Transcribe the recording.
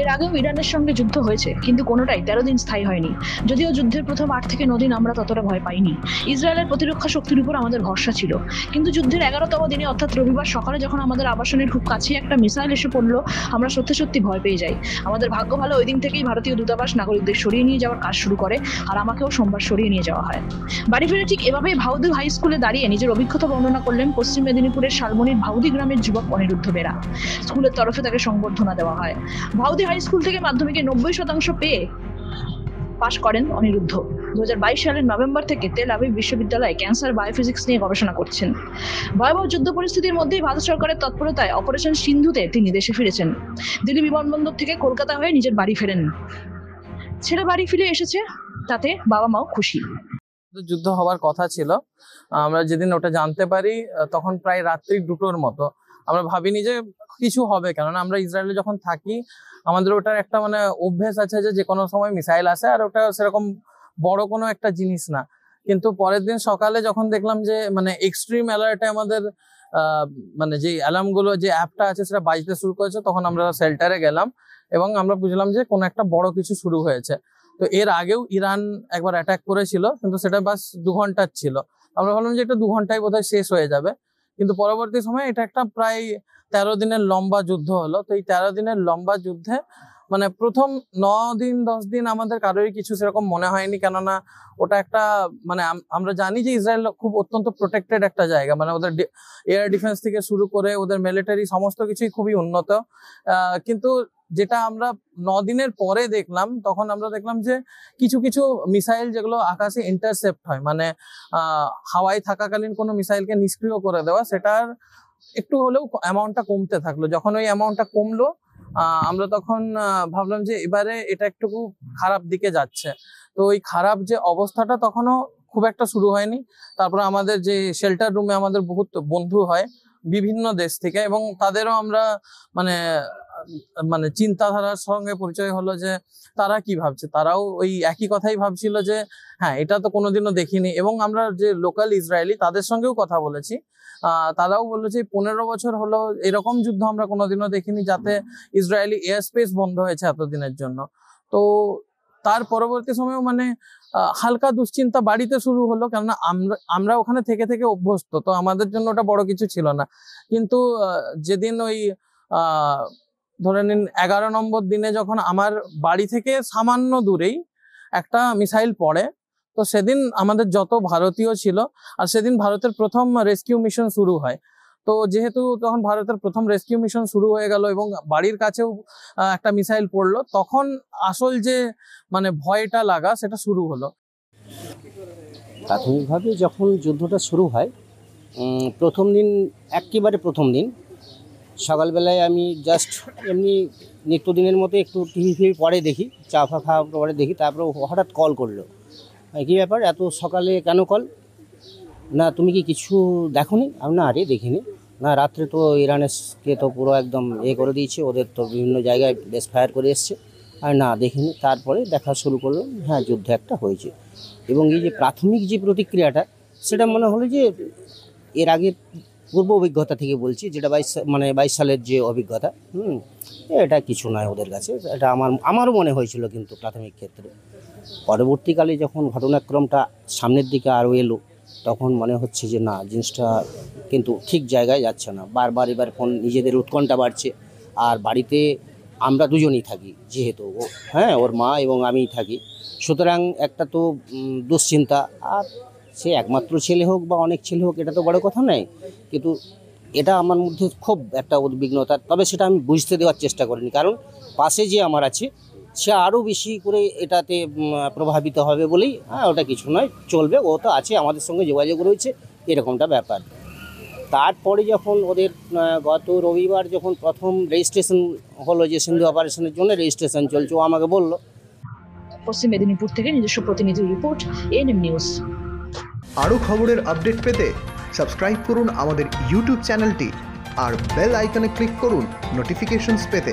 এর আগেও ইরানের সঙ্গে যুদ্ধ হয়েছে, কিন্তু কোনোটাই 13 দিন স্থায়ী হয়নি। যদিও যুদ্ধের প্রথম 8 থেকে 9 দিন আমরা ততটা ভয় পাইনি। ইসরায়েলের প্রতিরক্ষা শক্তির উপর আমাদের ভরসা ছিল। কিন্তু যুদ্ধের 11তম দিনে অর্থাৎ রবিবার সকালে যখন আমাদের আবাসনের খুব কাছে একটা মিসাইল এসে পড়লো, আমরা সত্যি সত্যি ভয় পেয়ে যাই। আমাদের ভাগ্য ভালো, ওই দিন থেকেই ভারতীয় দূতাবাস নাগরিকদের সরিয়ে নিয়ে যাওয়ার কাজ শুরু করে, আর আমাকেও সোমবার সরিয়ে নিয়ে যাওয়া হয়। বাড়ি ফিরে ঠিক এভাবেই ভাউদি হাই স্কুলে দাঁড়িয়ে নিজের অভিজ্ঞতা বর্ণনা করলেন পশ্চিম মেদিনীপুরের শালবনীর ভাউদি গ্রামের যুবক অনিরুদ্ধ বেরা। স্কুলের তরফে তাকে সংবর্ধনা দেওয়া হয়। ভাউদি হাই স্কুল থেকে মাধ্যমিকে 90% পেয়ে পাশ করেন অনিরুদ্ধ। 2022 সালের নভেম্বর থেকে তেল আবিব বিশ্ববিদ্যালয়ে ক্যান্সার বায়োফিজিক্স নিয়ে গবেষণা করছেন। ভয়াবহ যুদ্ধ পরিস্থিতির মধ্যেই ভারত সরকারের তৎপরতায় অপারেশন সিন্ধুতে তিনি দেশে ফিরেছেন। দিল্লি বিমানবন্দর থেকে কলকাতা হয়ে নিজের বাড়ি ফেরেন। ছেলে বাড়ি ফিরে এসেছে, তাতে বাবা মাও খুশি। যুদ্ধ হওয়ার কথা ছিল, আমরা যেদিন ওটা জানতে পারি তখন প্রায় রাত্রি 2টোর মতো। আমরা ভাবিনি যে কিছু হবে, কেননা আমরা ইসরায়েলে যখন থাকি আমাদের ওটার একটা মানে অভ্যেস আছে যে কোনো সময় মিসাইল আসে, আর ওটা সেরকম বড় কোনো একটা জিনিস না। কিন্তু পরের দিন সকালে যখন দেখলাম যে মানে এক্সট্রিম অ্যালার্টে আমাদের মানে যে অ্যালার্ম গুলো, যে অ্যাপটা আছে সেটা বাজতে শুরু করেছে, তখন আমরা শেল্টারে গেলাম এবং আমরা বুঝলাম যে কোনো একটা বড় কিছু শুরু হয়েছে। তো এর আগেও ইরান একবার অ্যাটাক করেছিল, কিন্তু সেটা বাস 2 ঘন্টার ছিল। আমরা ভাবলাম যে এটা 2 ঘন্টায় বোধহয় শেষ হয়ে যাবে, কিন্তু পরবর্তী সময়ে এটা একটা প্রায় 13 দিনের লম্বা যুদ্ধ হলো। তো এই 13 দিনের লম্বা যুদ্ধে মানে প্রথম 9 দিন 10 দিন আমাদের কারোরই কিছু সেরকম মনে হয়নি, কেননা ওটা একটা মানে আমরা জানি যে ইসরায়েল খুব অত্যন্ত প্রোটেক্টেড একটা জায়গা, মানে ওদের এয়ার ডিফেন্স থেকে শুরু করে ওদের মিলিটারি সমস্ত কিছুই খুবই উন্নত। কিন্তু যেটা আমরা 9 দিনের পরে দেখলাম, তখন আমরা দেখলাম যে কিছু কিছু মিসাইল যেগুলো আকাশে ইন্টারসেপ্ট হয়, মানে হাওয়ায় থাকাকালীন কোনো মিসাইলকে নিষ্ক্রিয় করে দেওয়া, সেটার একটু হলেও অ্যামাউন্টটা কমতে থাকলো। যখন ওই অ্যামাউন্টটা কমলো আমরা তখন ভাবলাম যে এবারে এটা একটু খারাপ দিকে যাচ্ছে। তো ওই খারাপ যে অবস্থাটা তখনও খুব একটা শুরু হয়নি। তারপরে আমাদের যে শেল্টার রুমে আমাদের বহুত বন্ধু হয় বিভিন্ন দেশ থেকে, এবং তাদেরও আমরা মানে মানে চিন্তাধারার সঙ্গে পরিচয় হলো যে তারা কি ভাবছে। তারাও ওই একই কথাই ভাবছিল যে হ্যাঁ, এটা তো কোনোদিনও দেখিনি। এবং আমরা যে লোকাল ইসরায়েলি তাদের সঙ্গেও কথা বলেছি, তারাও বললো যে 15 বছর হলো এরকম যুদ্ধ আমরা কোনোদিনও দেখিনি, যাতে ইসরায়েলি এয়ার স্পেস বন্ধ হয়েছে এতদিনের জন্য। তো তার পরবর্তী সময়েও মানে হালকা দুশ্চিন্তা বাড়িতে শুরু হলো, কেননা আমরা ওখানে থেকে থেকে অভ্যস্ত, তো আমাদের জন্য ওটা বড় কিছু ছিল না। কিন্তু যেদিন ওই ধরে নিন 11 নম্বর দিনে যখন আমার বাড়ি থেকে সামান্য দূরেই একটা মিসাইল পড়ে, তো সেদিন আমাদের যত ভারতীয় ছিল, আর সেদিন ভারতের প্রথম রেস্কিউ মিশন শুরু হয়। তো যেহেতু তখন ভারতের প্রথম রেস্কিউ মিশন শুরু হয়ে গেল এবং বাড়ির কাছেও একটা মিসাইল পড়লো, তখন আসল যে মানে ভয়টা লাগা সেটা শুরু হলো। প্রাথমিকভাবে যখন যুদ্ধটা শুরু হয়, প্রথম দিন একেবারে প্রথম দিন সকালবেলায় আমি জাস্ট এমনি নিত্যদিনের মতো একটু টিভি পরে দেখি, চা ফা খাওয়ার পরে দেখি, তারপরে হঠাৎ কল করলো। কী ব্যাপার, এত সকালে কেন কল? না তুমি কি কিছু দেখোনি? আমি না, আরে দেখিনি। না, রাত্রে তো ইরানকে তো পুরো একদম করে দিয়েছে, ওদের তো বিভিন্ন জায়গায় বেশ ফায়ার করে এসছে। আর না, দেখিনি। তারপরে দেখা শুরু করলো, হ্যাঁ যুদ্ধ একটা হয়েছে। এবং এই যে প্রাথমিক যে প্রতিক্রিয়াটা, সেটা মনে হলো যে এর আগে পূর্ব অভিজ্ঞতা থেকে বলছি, যেটা 22 সালের যে অভিজ্ঞতা, এটা কিছু নয় ওদের কাছে, এটা আমারও মনে হয়েছিল। কিন্তু প্রাথমিক ক্ষেত্রে পরবর্তীকালে যখন ঘটনাক্রমটা সামনের দিকে আরও এলো, তখন মনে হচ্ছে যে না, জিনিসটা কিন্তু ঠিক জায়গায় যাচ্ছে না। বারবার এবার নিজেদের উৎকণ্ঠা বাড়ছে। আর বাড়িতে আমরা দুজনেই থাকি, যেহেতু ওর মা এবং আমিই থাকি, সুতরাং একটা তো দুশ্চিন্তা। আর সে একমাত্র ছেলে হোক বা অনেক ছেলে হোক, এটা তো বড় কথা নয়, কিন্তু এটা আমার মধ্যে খুব একটা উদ্বিগ্নতা। তবে সেটা আমি বুঝতে দেওয়ার চেষ্টা করিনি, কারণ পাশে যে আমার আছে সে আরও বেশি করে এটাতে প্রভাবিত হবে বলেই, ওটা কিছু নয়, চলবে, ও তো আছে, আমাদের সঙ্গে যোগাযোগ রয়েছে, এরকমটা ব্যাপার। তারপরে যখন ওদের গত রবিবার যখন প্রথম রেজিস্ট্রেশন হলো, যে সিন্ধু অপারেশনের জন্য রেজিস্ট্রেশন চলছে, ও আমাকে বললো। পশ্চিম মেদিনীপুর থেকে নিজস্ব প্রতিনিধি রিপোর্ট, এএনএম নিউজ। আরও খবরের আপডেট পেতে সাবস্ক্রাইব করুন আমাদের ইউটিউব চ্যানেলটি আর বেল আইকনে ক্লিক করুন নোটিফিকেশনস পেতে।